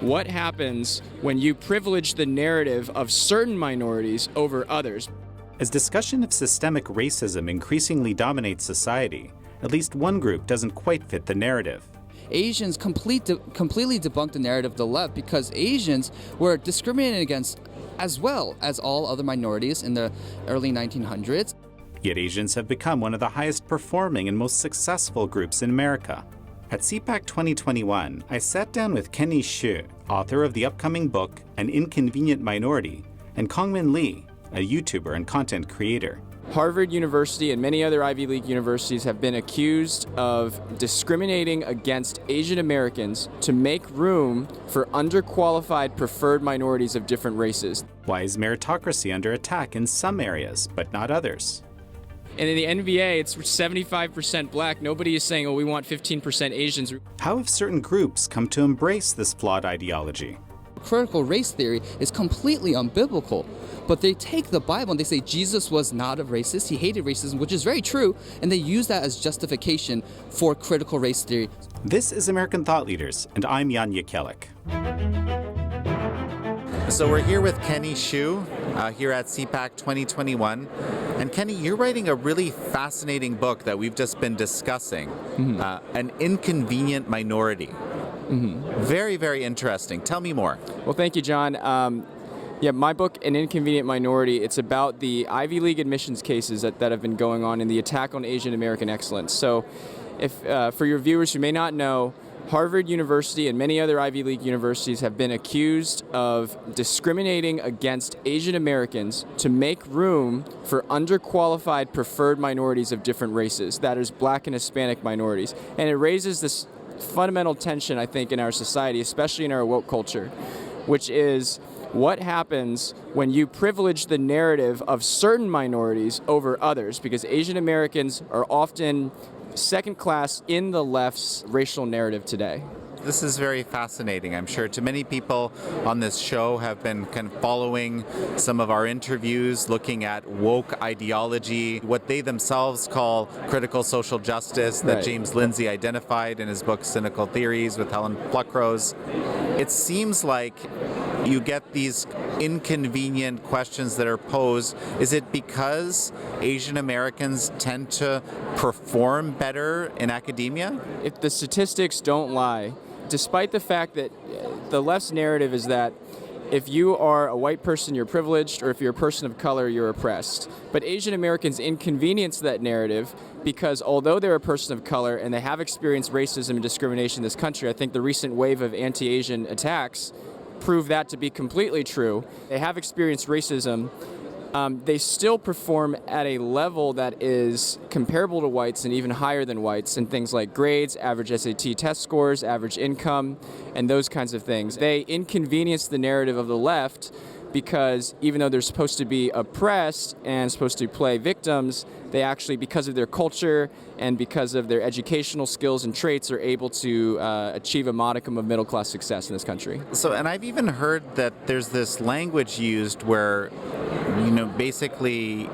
What happens when you privilege the narrative of certain minorities over others? As discussion of systemic racism increasingly dominates society, at least one group doesn't quite fit the narrative. Asians completely debunked the narrative of the left because Asians were discriminated against as well as all other minorities in the early 1900s. Yet Asians have become one of the highest performing and most successful groups in America. At CPAC 2021, I sat down with Kenny Xu, author of the upcoming book An Inconvenient Minority, and Kongmin Lee, a YouTuber and content creator. Harvard University and many other Ivy League universities have been accused of discriminating against Asian Americans to make room for underqualified preferred minorities of different races. Why is meritocracy under attack in some areas, but not others? And in the NBA, it's 75% black. Nobody is saying, oh, we want 15% Asians. How have certain groups come to embrace this flawed ideology? Critical race theory is completely unbiblical, but they take the Bible and they say Jesus was not a racist, he hated racism, which is very true, and they use that as justification for critical race theory. This is American Thought Leaders, and I'm Jan Jekielek. So we're here with Kenny Xu here at CPAC 2021. And Kenny, you're writing a really fascinating book that we've just been discussing, An Inconvenient Minority. Very, very interesting. Tell me more. Well, thank you, John. My book, An Inconvenient Minority, it's about the Ivy League admissions cases that have been going on and the attack on Asian American excellence. So if for your viewers who may not know, Harvard University and many other Ivy League universities have been accused of discriminating against Asian Americans to make room for underqualified preferred minorities of different races, that is, black and Hispanic minorities. And it raises this fundamental tension, I think, in our society, especially in our woke culture, which is what happens when you privilege the narrative of certain minorities over others, because Asian Americans are often second class in the left's racial narrative today. This is very fascinating. I'm sure to many people on this show have been kind of following some of our interviews, looking at woke ideology, what they themselves call critical social justice that Right. James Lindsay identified in his book Cynical Theories with Helen Pluckrose. It seems like you get these inconvenient questions that are posed. Is it because Asian Americans tend to perform better in academia? If the statistics don't lie, despite the fact that the left's narrative is that if you are a white person, you're privileged, or if you're a person of color, you're oppressed. But Asian Americans inconvenience that narrative because although they're a person of color and they have experienced racism and discrimination in this country, I think the recent wave of anti-Asian attacks prove that to be completely true. They have experienced racism. They still perform at a level that is comparable to whites and even higher than whites in things like grades, average SAT test scores, average income, and those kinds of things. They inconvenience the narrative of the left because even though they're supposed to be oppressed and supposed to play victims, they actually, because of their culture and because of their educational skills and traits, are able to achieve a modicum of middle-class success in this country. So, and I've even heard that there's this language used where, basically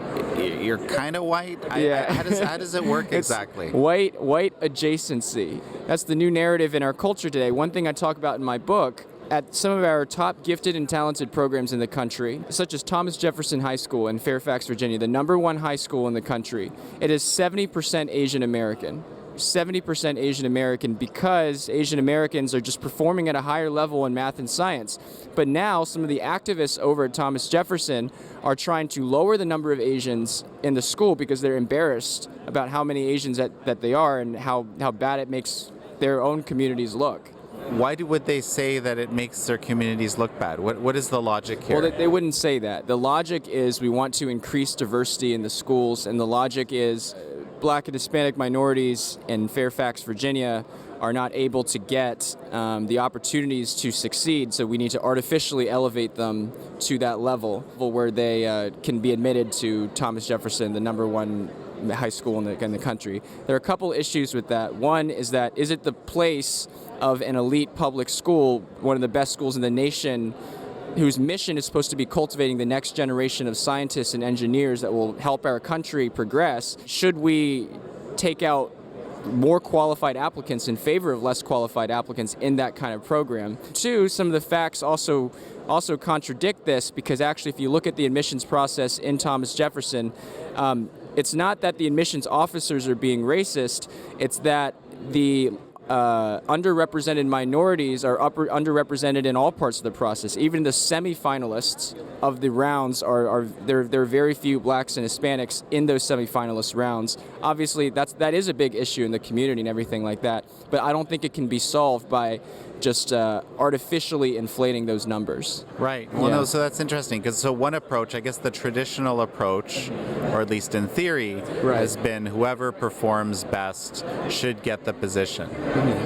you're kind of white. Yeah. How does it work exactly? White adjacency. That's the new narrative in our culture today. One thing I talk about in my book, at some of our top gifted and talented programs in the country, such as Thomas Jefferson High School in Fairfax, Virginia, the #1 high school in the country, it is 70% Asian American. 70% Asian American because Asian Americans are just performing at a higher level in math and science. But now some of the activists over at Thomas Jefferson are trying to lower the number of Asians in the school because they're embarrassed about how many Asians that they are and how bad it makes their own communities look. Why would they say that it makes their communities look bad? What is the logic here? Well, they wouldn't say that. The logic is we want to increase diversity in the schools, and the logic is Black and Hispanic minorities in Fairfax, Virginia are not able to get the opportunities to succeed, so we need to artificially elevate them to that level where they can be admitted to Thomas Jefferson, the #1 high school in the country. There are a couple issues with that. One is it the place of an elite public school, one of the best schools in the nation, whose mission is supposed to be cultivating the next generation of scientists and engineers that will help our country progress? Should we take out more qualified applicants in favor of less qualified applicants in that kind of program. Two, some of the facts also contradict this, because actually if you look at the admissions process in Thomas Jefferson, it's not that the admissions officers are being racist, it's that the underrepresented minorities are underrepresented in all parts of the process. Even the semifinalists of the rounds there are very few blacks and Hispanics in those semifinalist rounds. Obviously, that is a big issue in the community and everything like that. But I don't think it can be solved by just artificially inflating those numbers. Right. Well, Yeah. no, so that's interesting, because so one approach, I guess the traditional approach, or at least in theory, Right. has been whoever performs best should get the position.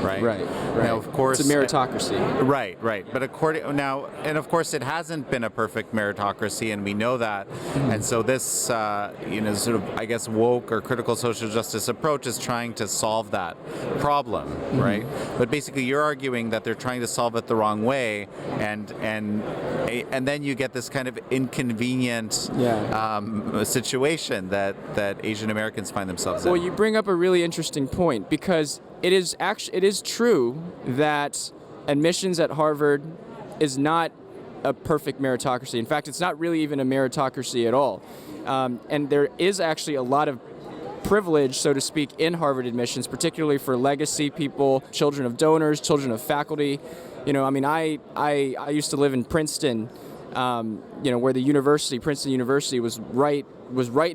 Right. Right. Now, of course, it's a meritocracy. Right, right. But and of course, it hasn't been a perfect meritocracy, and we know that. And so this, sort of, I guess, woke or critical social justice approach is trying to solve that problem, right? But basically, you're arguing that they're trying to solve it the wrong way, and then you get this kind of inconvenient situation that Asian Americans find themselves Well, in. you bring up a really interesting point, because it is true that admissions at Harvard is not a perfect meritocracy. In fact, it's not really even a meritocracy at all. And there is actually a lot of privilege, so to speak, in Harvard admissions, particularly for legacy people, children of donors, children of faculty. I used to live in Princeton, where the Princeton University was right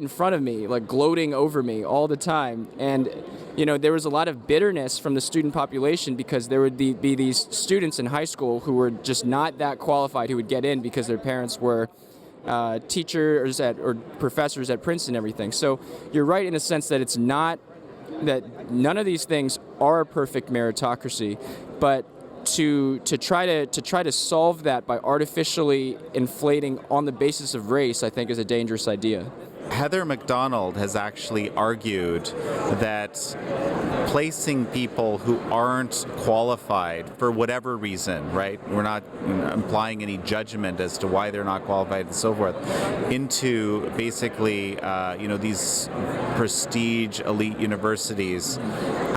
in front of me, like gloating over me all the time. And, there was a lot of bitterness from the student population, because there would be these students in high school who were just not that qualified, who would get in because their parents were teachers or professors at Princeton and everything. So you're right in a sense that it's not, that none of these things are a perfect meritocracy, but to try to solve that by artificially inflating on the basis of race, I think, is a dangerous idea. Heather McDonald has actually argued that placing people who aren't qualified for whatever reason, right? We're not implying any judgment as to why they're not qualified and so forth, into basically, these prestige elite universities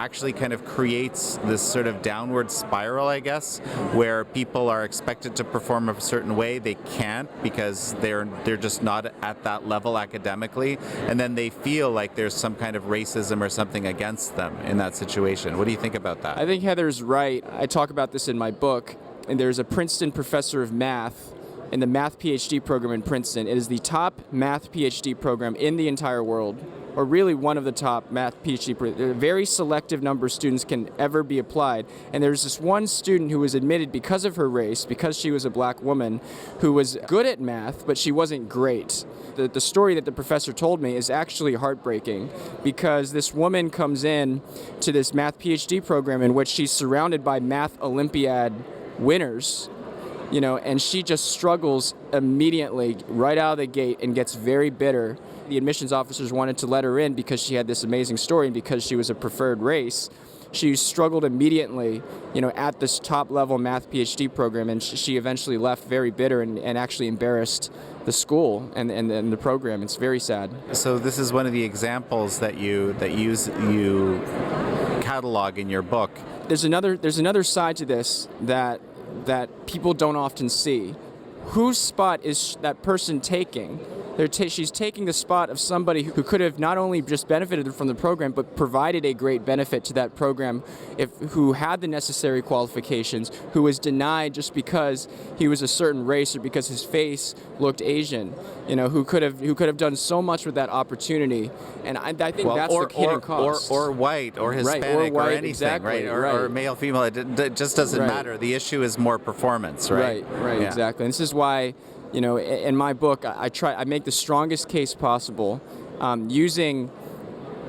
actually kind of creates this sort of downward spiral, I guess, where people are expected to perform a certain way. They can't because they're just not at that level academically, and then they feel like there's some kind of racism or something against them in that situation. What do you think about that? I think Heather's right. I talk about this in my book, and there's a Princeton professor of math in the math PhD program in Princeton. It is the top math PhD program in the entire world, or really one of the top math PhD programs. A very selective number of students can ever be applied. And there's this one student who was admitted because of her race, because she was a black woman, who was good at math, but she wasn't great. The story that the professor told me is actually heartbreaking, because this woman comes in to this math PhD program in which she's surrounded by math Olympiad winners, and she just struggles immediately right out of the gate and gets very bitter. The admissions officers wanted to let her in because she had this amazing story and because she was a preferred race. She struggled immediately, at this top-level math PhD program, and she eventually left very bitter and actually embarrassed the school and the program. It's very sad. So this is one of the examples that you catalog in your book. There's another side to this that people don't often see. Whose spot is that person taking? She's taking the spot of somebody who could have not only just benefited from the program, but provided a great benefit to that program, who had the necessary qualifications, who was denied just because he was a certain race or because his face looked Asian, who could have done so much with that opportunity. And I think that's the hidden cost. Or white, or Hispanic, right, or white, anything, exactly, right? Or male, female. It just doesn't Right. matter. The issue is more performance, right? Right, Yeah. exactly. And this is why, in my book, I make the strongest case possible, using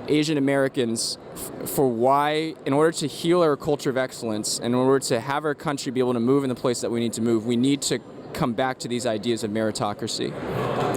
Asian Americans for why, in order to heal our culture of excellence, and in order to have our country be able to move in the place that we need to move, we need to come back to these ideas of meritocracy.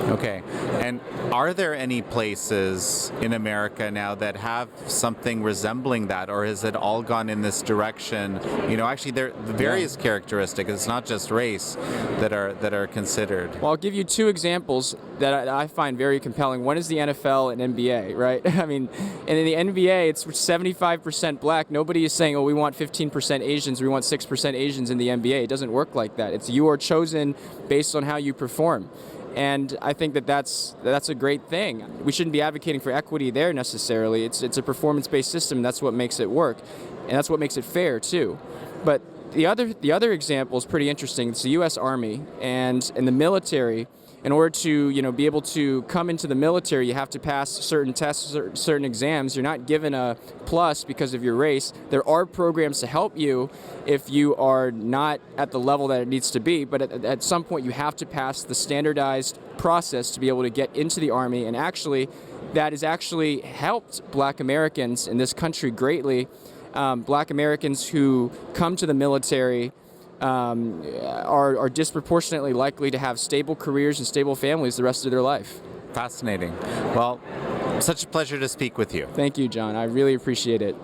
Okay. And are there any places in America now that have something resembling that, or has it all gone in this direction? Actually, there are various characteristics. It's not just race that are considered. Well, I'll give you two examples that I find very compelling. One is the NFL and NBA, right? I mean, and in the NBA, it's 75% black. Nobody is saying, oh, we want 15% Asians, we want 6% Asians in the NBA. It doesn't work like that. It's you are chosen based on how you perform. And I think that's a great thing. We shouldn't be advocating for equity there necessarily. It's a performance-based system. That's what makes it work, and that's what makes it fair too. But the other example is pretty interesting. It's the U.S. Army and in the military. In order to be able to come into the military, you have to pass certain tests, certain exams. You're not given a plus because of your race. There are programs to help you if you are not at the level that it needs to be. But at some point, you have to pass the standardized process to be able to get into the Army. And actually, that has actually helped Black Americans in this country greatly. Black Americans who come to the military are disproportionately likely to have stable careers and stable families the rest of their life. Fascinating. Well, such a pleasure to speak with you. Thank you, John. I really appreciate it.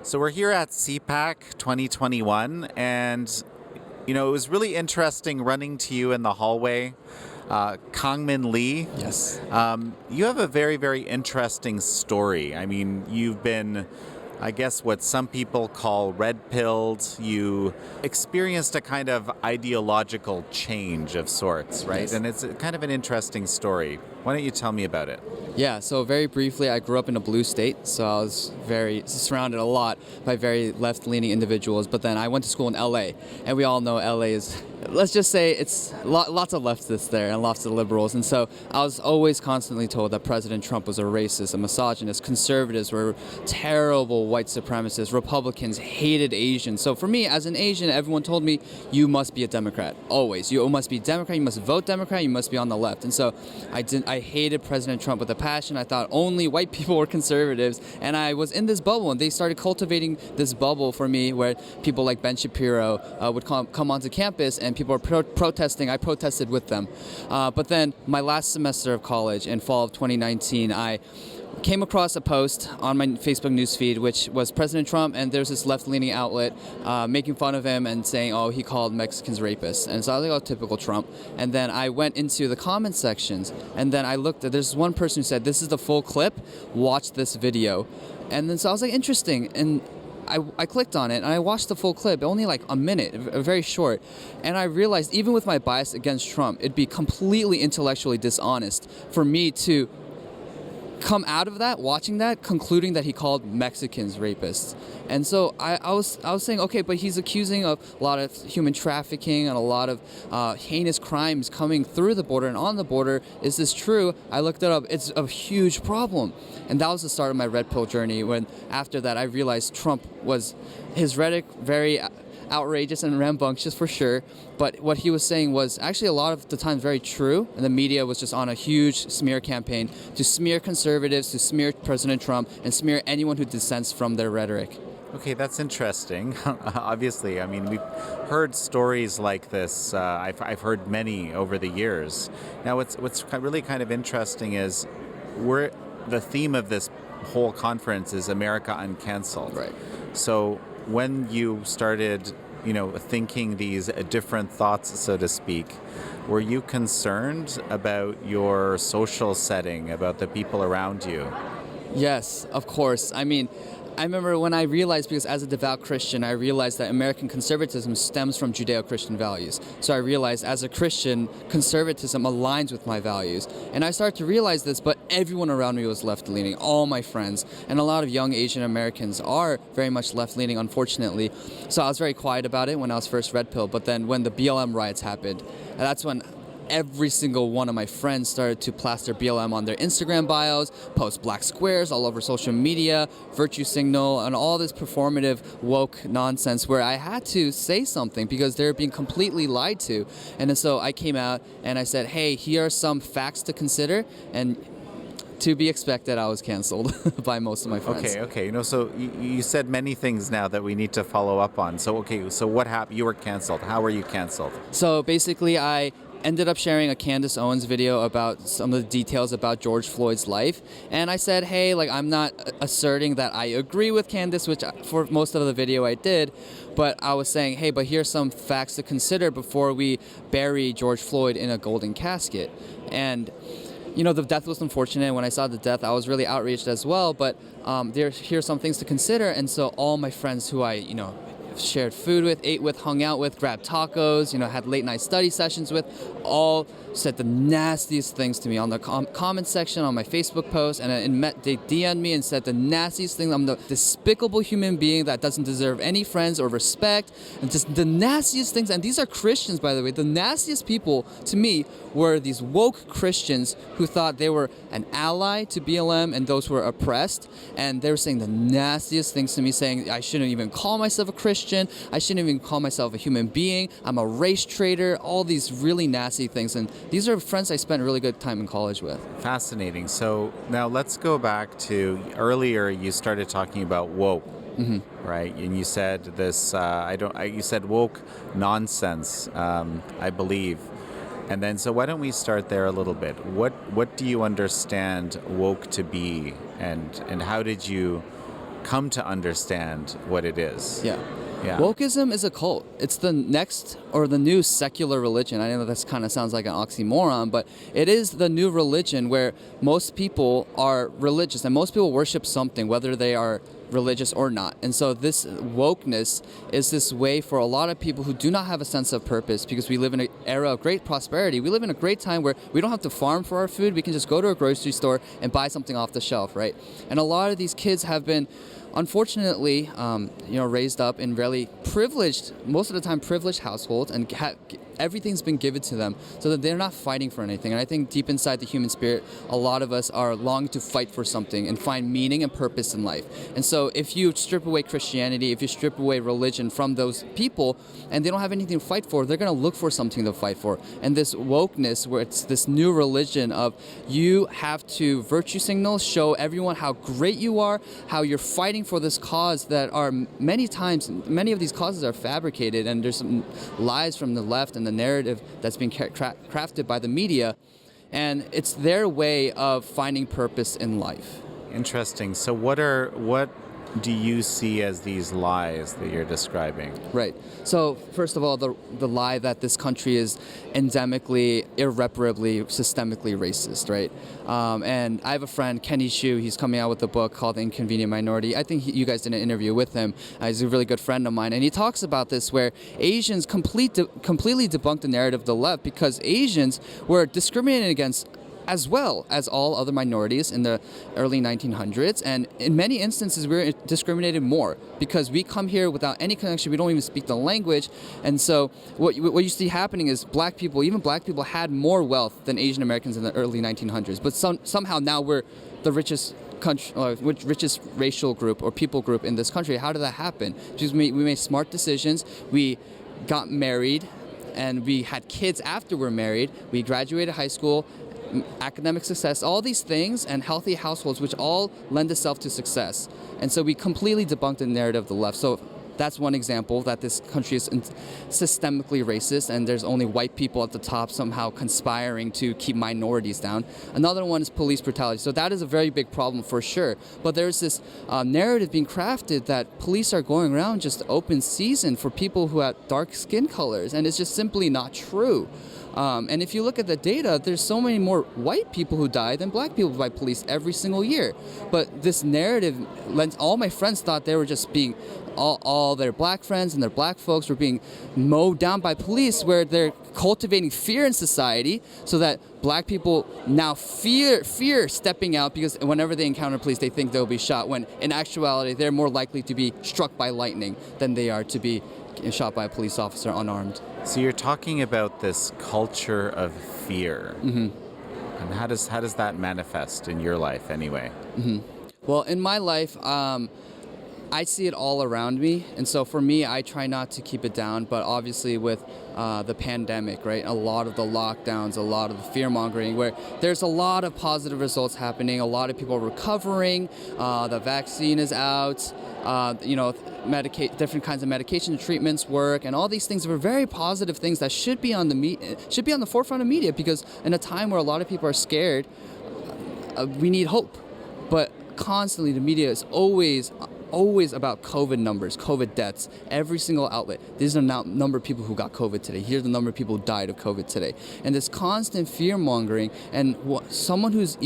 So we're here at CPAC 2021, and it was really interesting running to you in the hallway. Kangmin Lee. Yes. You have a very, very interesting story. I mean, you've been, I guess, what some people call red-pilled. You experienced a kind of ideological change of sorts, right? Yes. And it's kind of an interesting story. Why don't you tell me about it? Yeah, so very briefly, I grew up in a blue state, so I was very surrounded a lot by very left-leaning individuals, but then I went to school in LA, and we all know LA is, let's just say, it's lots of leftists there and lots of liberals, and so I was always constantly told that President Trump was a racist, a misogynist, conservatives were terrible white supremacists, Republicans hated Asians. So for me, as an Asian, everyone told me, you must be a Democrat, always. You must be Democrat, you must vote Democrat, you must be on the left, and so I hated President Trump with a passion. I thought only white people were conservatives, and I was in this bubble, and they started cultivating this bubble for me where people like Ben Shapiro would come onto campus, and people were protesting. I protested with them. But then my last semester of college in fall of 2019, I came across a post on my Facebook newsfeed, which was President Trump, and there's this left-leaning outlet making fun of him and saying, oh, he called Mexicans rapists. And so I was like, oh, typical Trump. And then I went into the comment sections, and then I looked at, there's one person who said, this is the full clip, watch this video. And then so I was like, interesting. And I clicked on it, and I watched the full clip, only like a minute, very short. And I realized, even with my bias against Trump, it'd be completely intellectually dishonest for me to come out of that, watching that, concluding that he called Mexicans rapists. And so I was saying, okay, but he's accusing of a lot of human trafficking and a lot of heinous crimes coming through the border and on the border. Is this true? I looked it up. It's a huge problem. And that was the start of my red pill journey, when after that I realized Trump was, his rhetoric very outrageous and rambunctious for sure, but what he was saying was actually a lot of the time very true, and the media was just on a huge smear campaign to smear conservatives, to smear President Trump, and smear anyone who dissents from their rhetoric. Okay, that's interesting. Obviously, I mean, we've heard stories like this. I've heard many over the years. Now, what's really kind of interesting is the theme of this whole conference is America Uncanceled. Right. So when you started, thinking these different thoughts, so to speak, were you concerned about your social setting, about the people around you? Yes, of course. I mean, I remember when I realized, because as a devout Christian, I realized that American conservatism stems from Judeo-Christian values. So I realized as a Christian, conservatism aligns with my values. And I started to realize this, but everyone around me was left-leaning, all my friends. And a lot of young Asian Americans are very much left-leaning, unfortunately. So I was very quiet about it when I was first red pill. But then when the BLM riots happened, that's when every single one of my friends started to plaster BLM on their Instagram bios, post black squares all over social media, virtue signal, and all this performative woke nonsense where I had to say something because they're being completely lied to. And then so I came out and I said, hey, here are some facts to consider, and to be expected, I was canceled by most of my friends. Okay. So you said many things now that we need to follow up on. So what happened? You were canceled. How were you canceled? So basically, I ended up sharing a Candace Owens video about some of the details about George Floyd's life. And I said, hey, like, I'm not asserting that I agree with Candace, which for most of the video I did, but I was saying, hey, but here's some facts to consider before we bury George Floyd in a golden casket. And the death was unfortunate. When I saw the death, I was really outraged as well. But here's some things to consider. And so all my friends who I, shared food with, ate with, hung out with, grabbed tacos, had late night study sessions with, all said the nastiest things to me on the comment section on my Facebook post, and they DM'd me and said the nastiest things. I'm the despicable human being that doesn't deserve any friends or respect, and just the nastiest things. And these are Christians, by the way. The nastiest people to me were these woke Christians who thought they were an ally to BLM and those who were oppressed, and they were saying the nastiest things to me, saying I shouldn't even call myself a Christian, I shouldn't even call myself a human being, I'm a race traitor, all these really nasty things. And these are friends I spent a really good time in college with. Fascinating. So now let's go back to earlier. You started talking about woke, right? And you said this. You said woke nonsense. I believe. And then, so why don't we start there a little bit? What do you understand woke to be, and how did you come to understand what it is? Yeah. Yeah. Wokeism is a cult. It's the next or the new secular religion. I know this kind of sounds like an oxymoron, but it is the new religion where most people are religious and most people worship something, whether they are religious or not. And so this wokeness is this way for a lot of people who do not have a sense of purpose, because we live in an era of great prosperity. We live in a great time where we don't have to farm for our food. We can just go to a grocery store and buy something off the shelf, right? And a lot of these kids have been, unfortunately, raised up in really privileged, most of the time privileged households, and everything's been given to them so that they're not fighting for anything. And I think deep inside the human spirit, a lot of us are longing to fight for something and find meaning and purpose in life. And so if you strip away Christianity, if you strip away religion from those people and they don't have anything to fight for, they're going to look for something to fight for. And this wokeness, where it's this new religion of you have to virtue signal, show everyone how great you are, how you're fighting for this cause that are many of these causes are fabricated, and there's some lies from the left and the narrative that's been crafted by the media, and it's their way of finding purpose in life. Interesting. So what do you see as these lies that you're describing? Right. So first of all, the lie that this country is endemically, irreparably, systemically racist, right? And I have a friend, Kenny Xu. He's coming out with a book called The Inconvenient Minority. I think you guys did an interview with him. He's a really good friend of mine, and he talks about this, where Asians completely debunked the narrative of the left, because Asians were discriminated against as well as all other minorities in the early 1900s. And in many instances, we were discriminated more because we come here without any connection. We don't even speak the language. And so what you see happening is even black people had more wealth than Asian Americans in the early 1900s. But somehow now we're the richest richest racial group or people group in this country. How did that happen? Because we made smart decisions. We got married, and we had kids after we're married. We graduated high school, academic success, all these things, and healthy households, which all lend itself to success. And so we completely debunked the narrative of the left. So that's one example that this country is systemically racist, and there's only white people at the top somehow conspiring to keep minorities down. Another one is police brutality. So that is a very big problem for sure. But there's this narrative being crafted that police are going around just open season for people who have dark skin colors, and it's just simply not true. And if you look at the data, there's so many more white people who die than black people by police every single year. But this narrative, all my friends thought they were just being, all their black friends and their black folks were being mowed down by police, where they're cultivating fear in society so that black people now fear stepping out, because whenever they encounter police, they think they'll be shot, when in actuality, they're more likely to be struck by lightning than they are to be shot by a police officer unarmed. So you're talking about this culture of fear. Mm-hmm. And how does that manifest in your life anyway? Mm-hmm. Well, in my life, I see it all around me. And so for me, I try not to keep it down. But obviously with the pandemic, right, a lot of the lockdowns, a lot of the fear-mongering, where there's a lot of positive results happening. A lot of people are recovering. The vaccine is out. different kinds of medication treatments work, and all these things are very positive things that should be on the forefront of media, because in a time where a lot of people are scared, we need hope. But constantly the media is always about COVID numbers, COVID deaths, every single outlet. These are the number of people who got COVID today. Here's the number of people who died of COVID today. And this constant fear mongering, and someone who's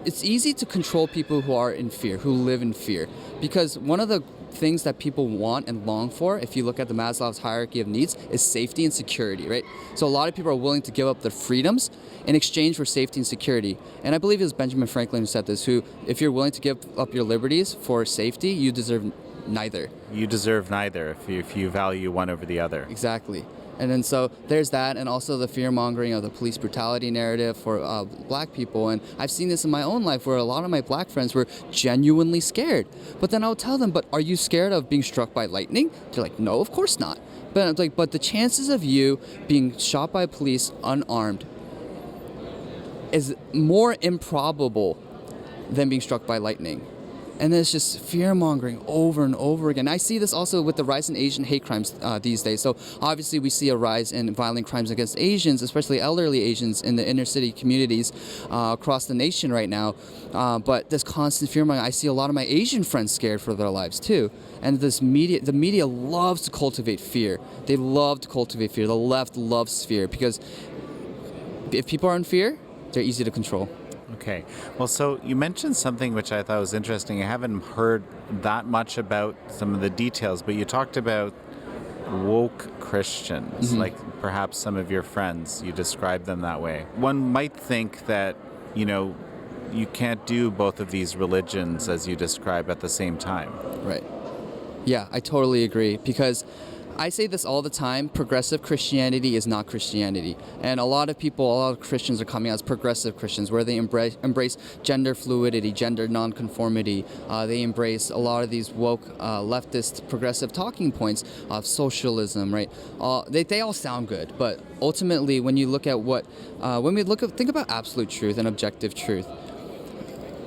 it's easy to control people who are in fear, who live in fear. Because one of the things that people want and long for, if you look at the Maslow's hierarchy of needs, is safety and security, right? So a lot of people are willing to give up their freedoms in exchange for safety and security. And I believe it was Benjamin Franklin who said this, who, if you're willing to give up your liberties for safety, you deserve neither. You deserve neither if you value one over the other. Exactly. And then so there's that, and also the fear-mongering of the police brutality narrative for black people. And I've seen this in my own life where a lot of my black friends were genuinely scared. But then I'll tell them, but are you scared of being struck by lightning? They're like, no, of course not. But I'm like, but the chances of you being shot by police unarmed is more improbable than being struck by lightning. And then it's just fear-mongering over and over again. I see this also with the rise in Asian hate crimes these days. So obviously we see a rise in violent crimes against Asians, especially elderly Asians in the inner city communities across the nation right now. But this constant fear-mongering, I see a lot of my Asian friends scared for their lives too. And the media loves to cultivate fear. They love to cultivate fear. The left loves fear, because if people are in fear, they're easy to control. Okay. Well, so you mentioned something which I thought was interesting. I haven't heard that much about some of the details, but you talked about woke Christians, like perhaps some of your friends, you described them that way. One might think that, you can't do both of these religions as you describe at the same time. Right. Yeah, I totally agree, because I say this all the time: progressive Christianity is not Christianity. And a lot of Christians are coming out as progressive Christians, where they embrace gender fluidity, gender nonconformity. They embrace a lot of these woke, leftist, progressive talking points of socialism, right? They all sound good, but ultimately, when you look at think about absolute truth and objective truth.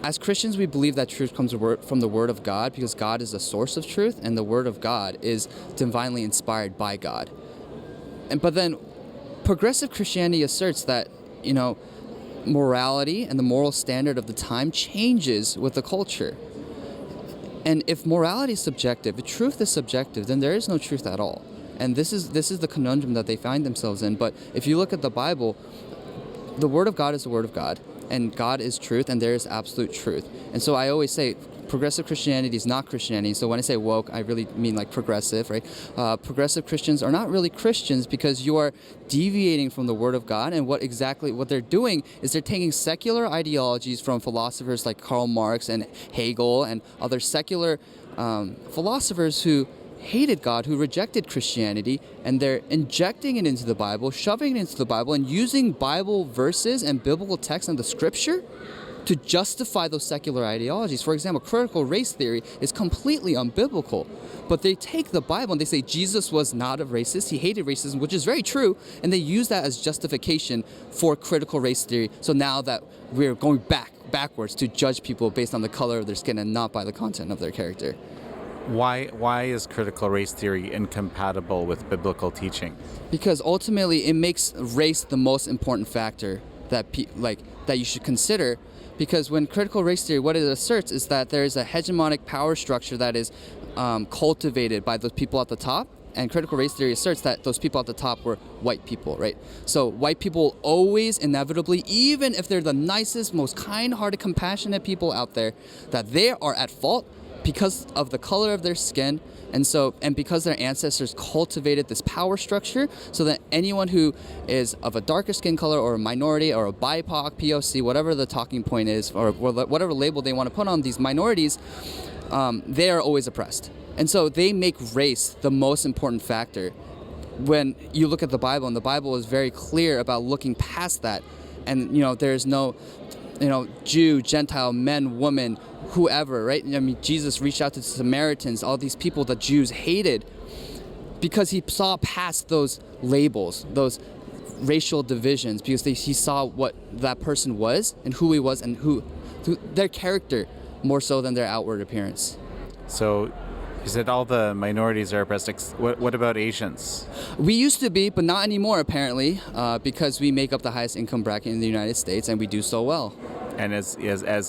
As Christians, we believe that truth comes from the Word of God, because God is the source of truth, and the Word of God is divinely inspired by God. But then progressive Christianity asserts that, morality and the moral standard of the time changes with the culture. And if morality is subjective, if truth is subjective, then there is no truth at all. And this is the conundrum that they find themselves in. But if you look at the Bible, the Word of God is the Word of God. And God is truth, and there is absolute truth. And so I always say progressive Christianity is not Christianity. So when I say woke, I really mean like progressive, right? Progressive Christians are not really Christians, because you are deviating from the Word of God. And what they're doing is they're taking secular ideologies from philosophers like Karl Marx and Hegel and other secular philosophers who hated God, who rejected Christianity, and they're injecting it into the Bible, shoving it into the Bible, and using Bible verses and biblical text and the Scripture to justify those secular ideologies. For example, critical race theory is completely unbiblical, but they take the Bible and they say Jesus was not a racist, he hated racism, which is very true, and they use that as justification for critical race theory. So now that we're going backwards to judge people based on the color of their skin and not by the content of their character. Why is critical race theory incompatible with biblical teaching? Because ultimately it makes race the most important factor that you should consider. Because when critical race theory, what it asserts is that there is a hegemonic power structure that is cultivated by those people at the top. And critical race theory asserts that those people at the top were white people, right? So white people always, inevitably, even if they're the nicest, most kind-hearted, compassionate people out there, that they are at fault because of the color of their skin, and because their ancestors cultivated this power structure, so that anyone who is of a darker skin color or a minority or a BIPOC, POC, whatever the talking point is, or whatever label they want to put on these minorities, they are always oppressed. And so they make race the most important factor. When you look at the Bible, and the Bible is very clear about looking past that, and there's no Jew, Gentile, men, woman, whoever, right? I mean, Jesus reached out to the Samaritans, all these people that Jews hated, because he saw past those labels, those racial divisions, because he saw what that person was and who he was and who their character more so than their outward appearance. So You said all the minorities are oppressed. What about Asians? We used to be, but not anymore apparently, because we make up the highest income bracket in the United States and we do so well. And as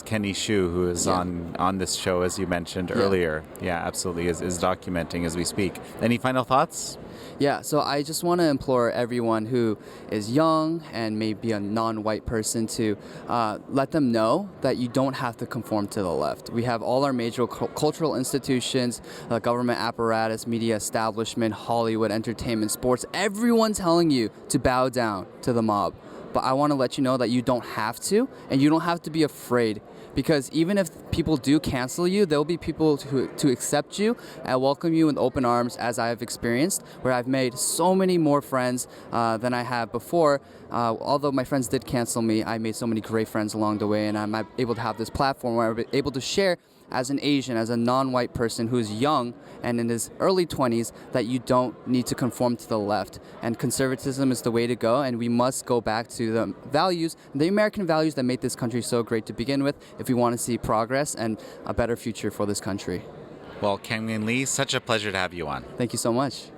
Kenny Xu, who is on this show, as you mentioned earlier, absolutely, is documenting as we speak. Any final thoughts? Yeah, so I just want to implore everyone who is young and maybe a non-white person to let them know that you don't have to conform to the left. We have all our major cultural institutions, government apparatus, media establishment, Hollywood, entertainment, sports, everyone telling you to bow down to the mob. But I want to let you know that you don't have to, and you don't have to be afraid. Because even if people do cancel you, there will be people to accept you and welcome you with open arms, as I have experienced, where I've made so many more friends than I have before. Although my friends did cancel me, I made so many great friends along the way, and I'm able to have this platform where I'm able to share as an Asian, as a non-white person who is young and in his early 20s, that you don't need to conform to the left. And conservatism is the way to go, and we must go back to the values, the American values that made this country so great to begin with, if we want to see progress and a better future for this country. Well, Kang-Min Lee, such a pleasure to have you on. Thank you so much.